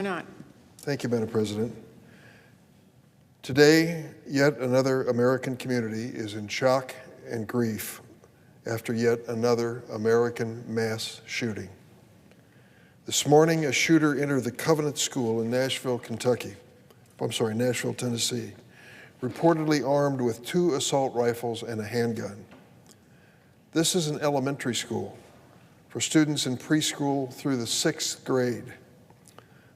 Or not. Thank you, Madam President. Today, yet another American community is in shock and grief after yet another American mass shooting. This morning, a shooter entered the Covenant School in Nashville, Tennessee, reportedly armed with 2 assault rifles and a handgun. This is an elementary school for students in preschool through the 6th grade.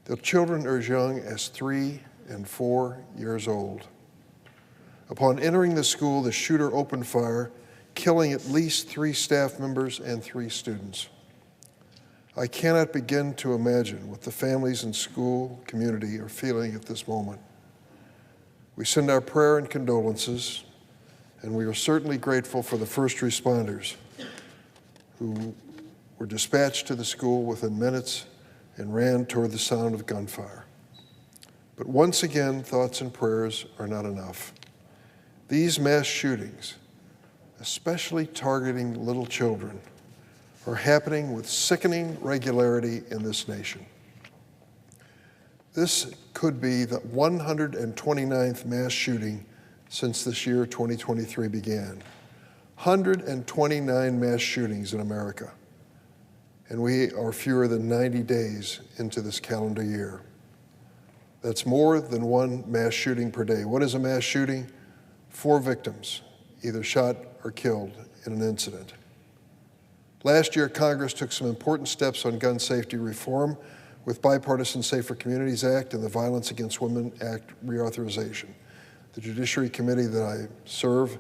The children are as young as 3 and 4 years old. Upon entering the school, the shooter opened fire, killing at least 3 staff members and 3 students. I cannot begin to imagine what the families and school community are feeling at this moment. We send our prayer and condolences, and we are certainly grateful for the first responders who were dispatched to the school within minutes and ran toward the sound of gunfire. But once again, thoughts and prayers are not enough. These mass shootings, especially targeting little children, are happening with sickening regularity in this nation. This could be the 129th mass shooting since this year 2023 began. 129 mass shootings in America, and we are fewer than 90 days into this calendar year. That's more than 1 mass shooting per day. What is a mass shooting? 4 victims, either shot or killed in an incident. Last year, Congress took some important steps on gun safety reform with Bipartisan Safer Communities Act and the Violence Against Women Act reauthorization. The Judiciary Committee that I serve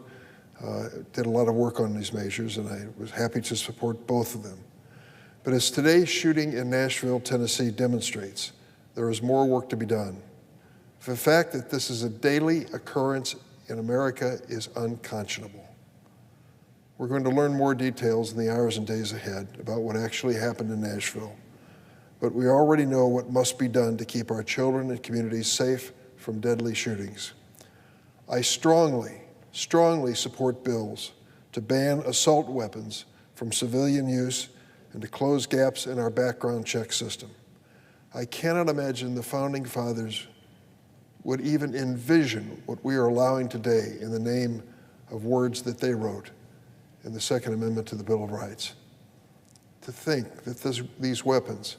did a lot of work on these measures, and I was happy to support both of them. But as today's shooting in Nashville, Tennessee demonstrates, there is more work to be done. The fact that this is a daily occurrence in America is unconscionable. We're going to learn more details in the hours and days ahead about what actually happened in Nashville. But we already know what must be done to keep our children and communities safe from deadly shootings. I strongly support bills to ban assault weapons from civilian use and to close gaps in our background check system. I cannot imagine the Founding Fathers would even envision what we are allowing today in the name of words that they wrote in the Second Amendment to the Bill of Rights. To think that these weapons,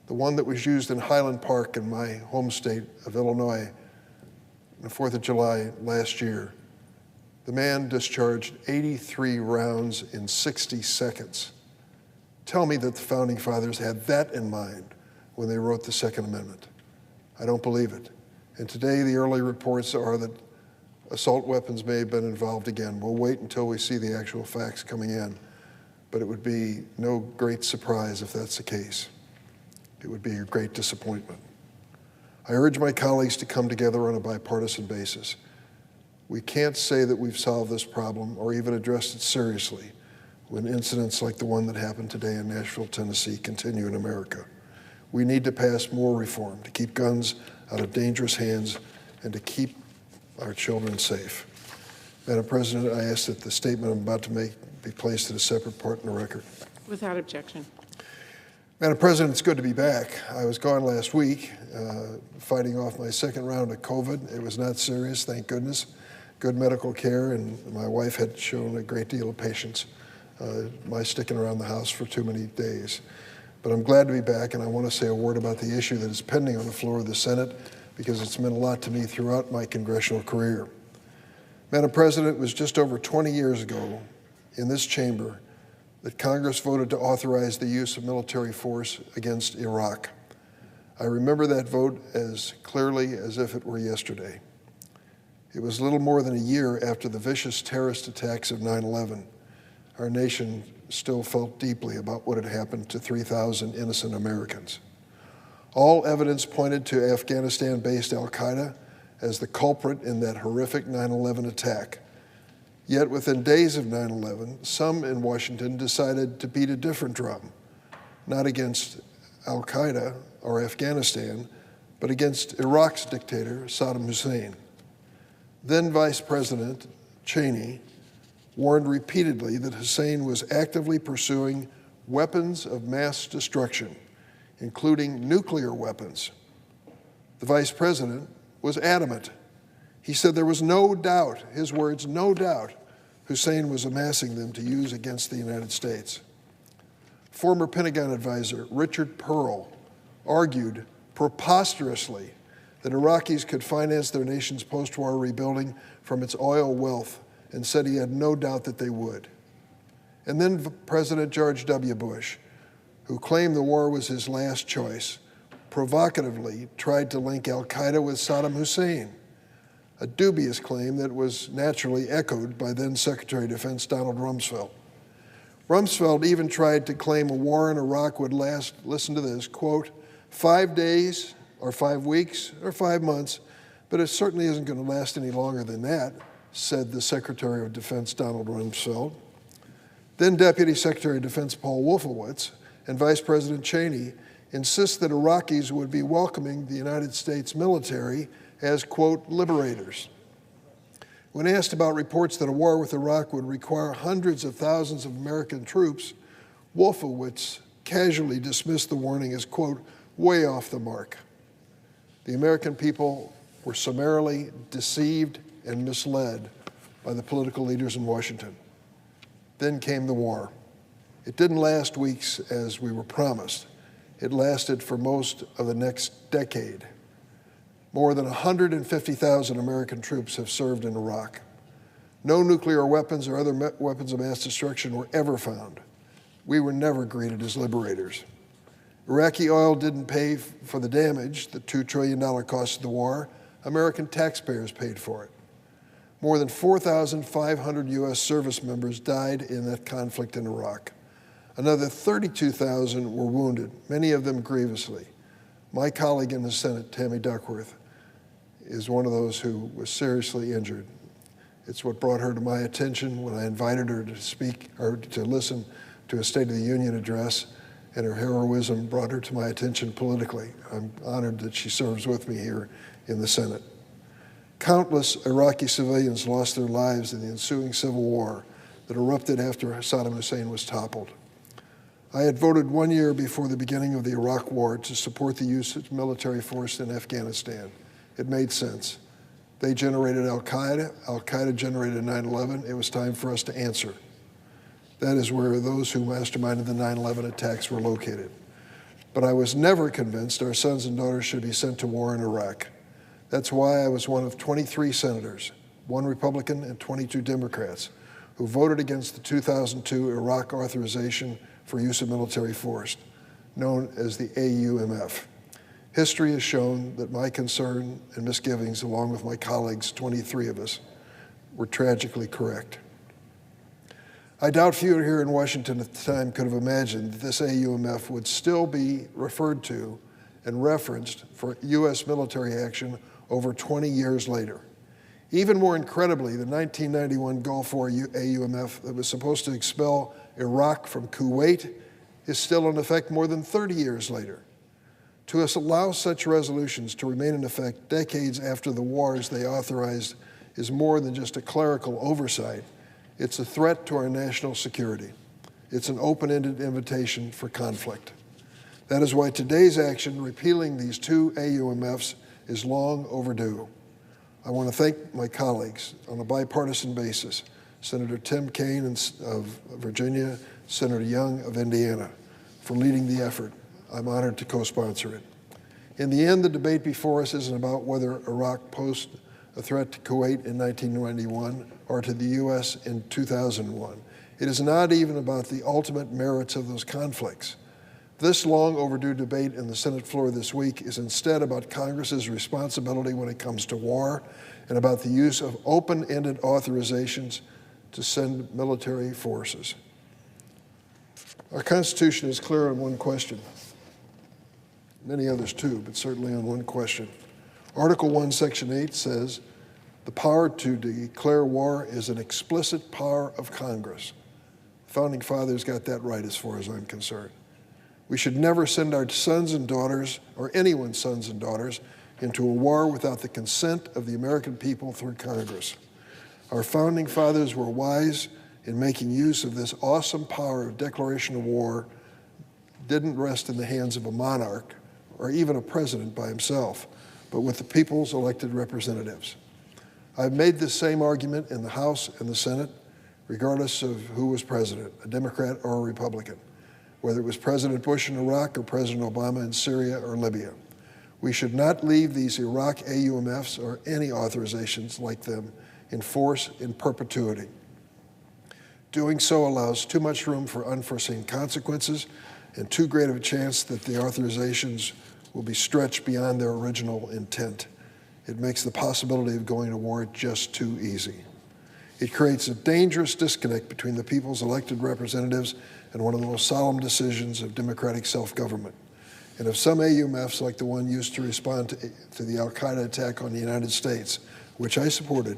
the one that was used in Highland Park in my home state of Illinois on the 4th of July last year, the man discharged 83 rounds in 60 seconds. Tell me that the Founding Fathers had that in mind when they wrote the Second Amendment. I don't believe it. And today the early reports are that assault weapons may have been involved again. We'll wait until we see the actual facts coming in, but it would be no great surprise if that's the case. It would be a great disappointment. I urge my colleagues to come together on a bipartisan basis. We can't say that we've solved this problem or even addressed it seriously when incidents like the one that happened today in Nashville, Tennessee continue in America. We need to pass more reform to keep guns out of dangerous hands and to keep our children safe. Madam President, I ask that the statement I'm about to make be placed in a separate part in the record. Without objection. Madam President, it's good to be back. I was gone last week, fighting off my 2nd round of COVID. It was not serious, thank goodness. Good medical care, and my wife had shown a great deal of patience. My sticking around the house for too many days. But I'm glad to be back, and I want to say a word about the issue that is pending on the floor of the Senate, because it's meant a lot to me throughout my congressional career. Madam President, it was just over 20 years ago in this chamber that Congress voted to authorize the use of military force against Iraq. I remember that vote as clearly as if it were yesterday. It was little more than a year after the vicious terrorist attacks of 9/11. Our nation still felt deeply about what had happened to 3,000 innocent Americans. All evidence pointed to Afghanistan-based al-Qaeda as the culprit in that horrific 9/11 attack. Yet within days of 9/11, some in Washington decided to beat a different drum, not against al-Qaeda or Afghanistan, but against Iraq's dictator, Saddam Hussein. Then Vice President Cheney warned repeatedly that Hussein was actively pursuing weapons of mass destruction, including nuclear weapons, The vice president was adamant. He said there was no doubt, his words, no doubt, Hussein was amassing them to use against the United States. Former Pentagon advisor Richard Pearl argued preposterously that Iraqis could finance their nation's post-war rebuilding from its oil wealth and said he had no doubt that they would. And then President George W. Bush, who claimed the war was his last choice, provocatively tried to link al-Qaeda with Saddam Hussein, a dubious claim that was naturally echoed by then Secretary of Defense Donald Rumsfeld. Rumsfeld even tried to claim a war in Iraq would last, listen to this, quote, 5 days or 5 weeks or 5 months, but it certainly isn't going to last any longer than that, said the Secretary of Defense Donald Rumsfeld. Then Deputy Secretary of Defense Paul Wolfowitz and Vice President Cheney insist that Iraqis would be welcoming the United States military as, quote, liberators. When asked about reports that a war with Iraq would require hundreds of thousands of American troops, Wolfowitz casually dismissed the warning as, quote, way off the mark. The American people were summarily deceived and misled by the political leaders in Washington. Then came the war. It didn't last weeks as we were promised. It lasted for most of the next decade. More than 150,000 American troops have served in Iraq. No nuclear weapons or other weapons of mass destruction were ever found. We were never greeted as liberators. Iraqi oil didn't pay for the damage, the $2 trillion cost of the war. American taxpayers paid for it. More than 4,500 U.S. service members died in that conflict in Iraq. Another 32,000 were wounded, many of them grievously. My colleague in the Senate, Tammy Duckworth, is one of those who was seriously injured. It's what brought her to my attention when I invited her to speak or to listen to a State of the Union address, and her heroism brought her to my attention politically. I'm honored that she serves with me here in the Senate. Countless Iraqi civilians lost their lives in the ensuing civil war that erupted after Saddam Hussein was toppled. I had voted 1 year before the beginning of the Iraq War to support the use of military force in Afghanistan. It made sense. They generated al-Qaeda. Al-Qaeda generated 9/11. It was time for us to answer. That is where those who masterminded the 9/11 attacks were located. But I was never convinced our sons and daughters should be sent to war in Iraq. That's why I was one of 23 senators, 1 Republican and 22 Democrats, who voted against the 2002 Iraq authorization for use of military force, known as the AUMF. History has shown that my concern and misgivings, along with my colleagues, 23 of us, were tragically correct. I doubt few here in Washington at the time could have imagined that this AUMF would still be referred to and referenced for U.S. military action over 20 years later. Even more incredibly, the 1991 Gulf War AUMF that was supposed to expel Iraq from Kuwait is still in effect more than 30 years later. To allow such resolutions to remain in effect decades after the wars they authorized is more than just a clerical oversight. It's a threat to our national security. It's an open-ended invitation for conflict. That is why today's action, repealing these 2 AUMFs, is long overdue. I want to thank my colleagues on a bipartisan basis, Senator Tim Kaine of Virginia, Senator Young of Indiana, for leading the effort. I'm honored to co-sponsor it. In the end, the debate before us isn't about whether Iraq posed a threat to Kuwait in 1991 or to the U.S. in 2001. It is not even about the ultimate merits of those conflicts. This long overdue debate in the Senate floor this week is instead about Congress's responsibility when it comes to war and about the use of open-ended authorizations to send military forces. Our Constitution is clear on one question. Many others too, but certainly on one question. Article 1, Section 8 says, the power to declare war is an explicit power of Congress. The Founding Fathers got that right as far as I'm concerned. We should never send our sons and daughters, or anyone's sons and daughters, into a war without the consent of the American people through Congress. Our Founding Fathers were wise in making use of this awesome power of declaration of war. Didn't rest in the hands of a monarch or even a president by himself. but with the people's elected representatives. I've made this same argument in the House and the Senate, regardless of who was president, a Democrat or a Republican, whether it was President Bush in Iraq or President Obama in Syria or Libya. We should not leave these Iraq AUMFs or any authorizations like them in force in perpetuity. Doing so allows too much room for unforeseen consequences and too great of a chance that the authorizations will be stretched beyond their original intent. It makes the possibility of going to war just too easy. It creates a dangerous disconnect between the people's elected representatives and one of the most solemn decisions of democratic self-government. And if some AUMFs, like the one used to respond to the al-Qaeda attack on the United States, which I supported,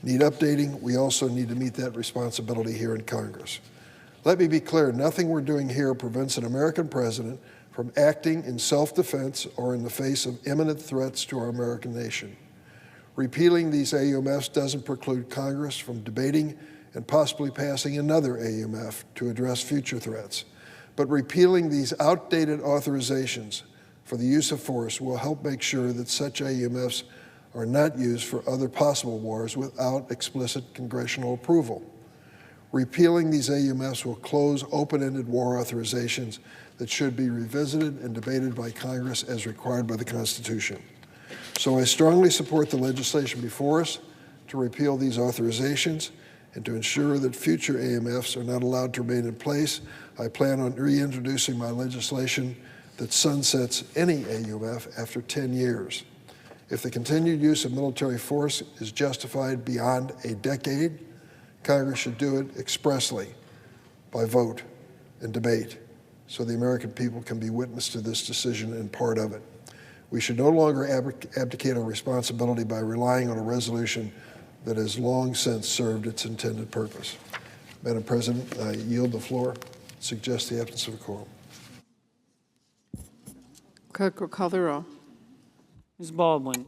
need updating, we also need to meet that responsibility here in Congress. Let me be clear, nothing we're doing here prevents an American president from acting in self-defense or in the face of imminent threats to our American nation. Repealing these AUMFs doesn't preclude Congress from debating and possibly passing another AUMF to address future threats. But repealing these outdated authorizations for the use of force will help make sure that such AUMFs are not used for other possible wars without explicit congressional approval. Repealing these AUMFs will close open-ended war authorizations that should be revisited and debated by Congress as required by the Constitution. So I strongly support the legislation before us to repeal these authorizations and to ensure that future AUMFs are not allowed to remain in place. I plan on reintroducing my legislation that sunsets any AUMF after 10 years. If the continued use of military force is justified beyond a decade, Congress should do it expressly by vote and debate so the American people can be witness to this decision and part of it. We should no longer abdicate our responsibility by relying on a resolution that has long since served its intended purpose. Madam President, I yield the floor. Suggest the absence of a quorum. Clerk will call the roll. Ms. Baldwin.